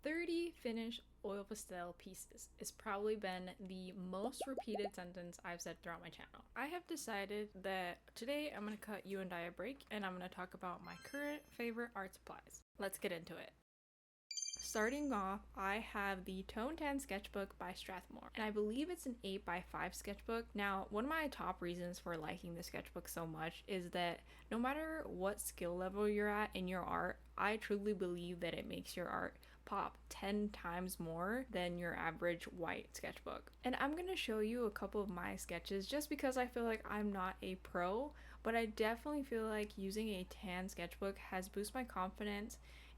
30 finished oil pastel pieces. It's probably been the most repeated sentence I've said throughout my channel. I have decided that today I'm going to cut you and I a break and I'm going to talk about my current favorite art supplies. Let's get into it. Starting off, I have the Tone Tan Sketchbook by Strathmore, and I believe it's an 8x5 sketchbook. Now, one of my top reasons for liking the sketchbook so much is that no matter what skill level you're at in your art, I truly believe that it makes your art pop 10 times more than your average white sketchbook. And I'm going to show you a couple of my sketches just because I feel like I'm not a pro, but I definitely feel like using a tan sketchbook has boosted my confidence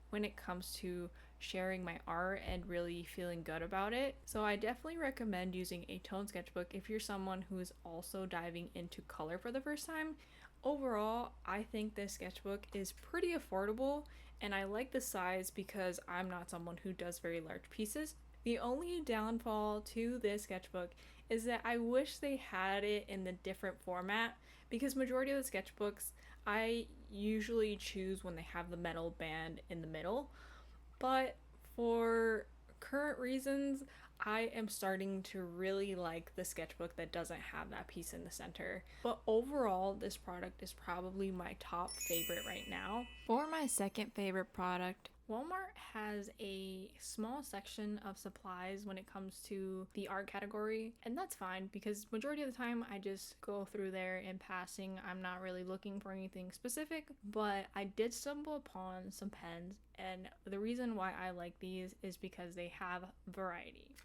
when it comes to sharing my art and really feeling good about it. So I definitely recommend using a tone sketchbook if you're someone who is also diving into color for the first time. Overall, I think this sketchbook is pretty affordable and I like the size because I'm not someone who does very large pieces. The only downfall to this sketchbook is that I wish they had it in the different format, because majority of the sketchbooks I usually choose when they have the metal band in the middle, but for current reasons I am starting to really like the sketchbook that doesn't have that piece in the center. But overall, this product is probably my top favorite right now. For my second favorite product, Walmart has a small section of supplies when it comes to the art category, and that's fine because majority of the time I just go through there in passing. I'm not really looking for anything specific, but I did stumble upon some pens, and the reason why I like these is because they have variety.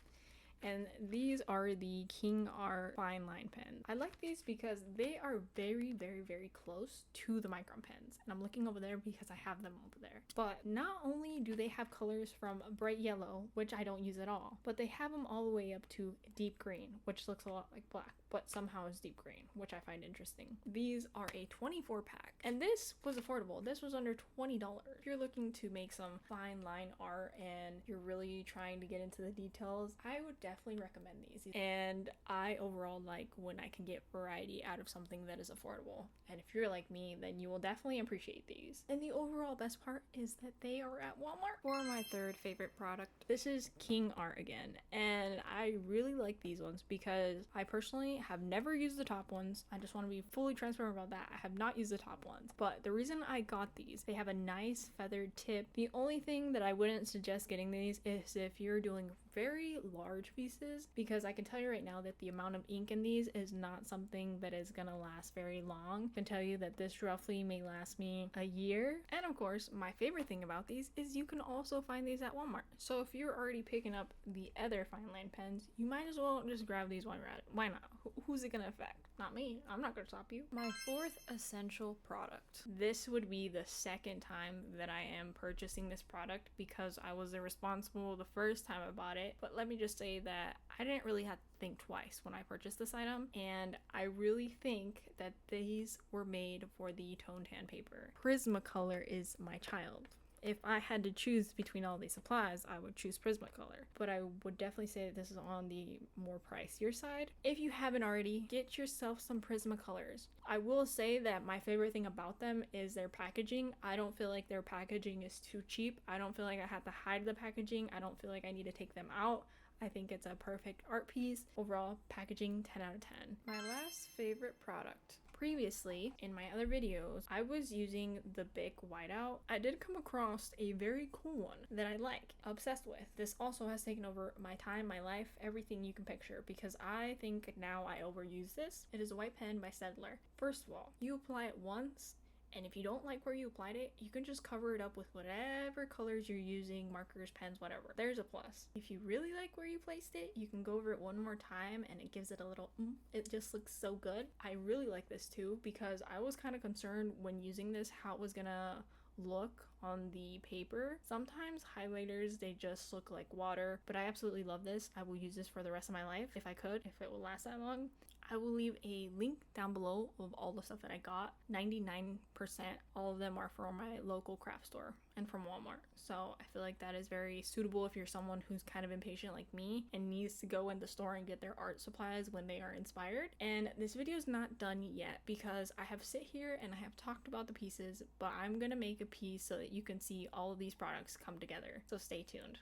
And these are the King Art fine line pens. I like these because they are very close to the micron pens. And I'm looking over there because I have them over there. But not only do they have colors from bright yellow, which I don't use at all, but they have them all the way up to deep green, which looks a lot like black, but somehow is deep green, which I find interesting. These are a 24 pack, and this was affordable. This was under $20. If you're looking to make some fine line art and you're really trying to get into the details, I would definitely recommend these. And I overall like when I can get variety out of something that is affordable. And if you're like me, then you will definitely appreciate these. And the overall best part is that they are at Walmart. For my third favorite product, this is King Art again. And I really like these ones because I personally have never used the top ones. I just want to be fully transparent about that. I have not used the top ones. But the reason I got these, they have a nice feathered tip. The only thing that I wouldn't suggest getting these is if you're doing very large pieces, because I can tell you right now that the amount of ink in these is not something that is gonna last very long. I can tell you that this roughly may last me a year. And of course, my favorite thing about these is you can also find these at Walmart. So if you're already picking up the other fine line pens, you might as well just grab these while you're at it. Why not? Who's it gonna affect? Not me. I'm not gonna stop you. My fourth essential product. This would be the second time that I am purchasing this product because I was irresponsible the first time I bought it. But let me just say that I didn't really have to think twice when I purchased this item, and I really think that these were made for the Tone Tan paper. Prismacolor is my child. If I had to choose between all these supplies, I would choose Prismacolor. But I would definitely say that this is on the more pricier side. If you haven't already, get yourself some Prismacolors. I will say that my favorite thing about them is their packaging. I don't feel like their packaging is too cheap. I don't feel like I have to hide the packaging. I don't feel like I need to take them out. I think it's a perfect art piece. Overall, packaging 10 out of 10. My last favorite product. Previously, in my other videos, I was using the Bic Whiteout. I did come across a very cool one that I like, obsessed with. This also has taken over my time, my life, everything you can picture, because I think now I overuse this. It is a white pen by Staedtler. First of all, you apply it once, and if you don't like where you applied it, you can just cover it up with whatever colors you're using, markers, pens, whatever. There's a plus. If you really like where you placed it, you can go over it one more time and it gives it a little it just looks so good. I really like this too because I was kind of concerned when using this how it was gonna look on the paper. Sometimes highlighters, they just look like water, but I absolutely love this. I will use this for the rest of my life if I could, if it will last that long. I will leave a link down below of all the stuff that I got. 99%, all of them are from my local craft store and from Walmart. So I feel like that is very suitable if you're someone who's kind of impatient like me and needs to go in the store and get their art supplies when they are inspired. And this video is not done yet because I have sit here and I have talked about the pieces, but I'm gonna make a piece so that you can see all of these products come together. So stay tuned.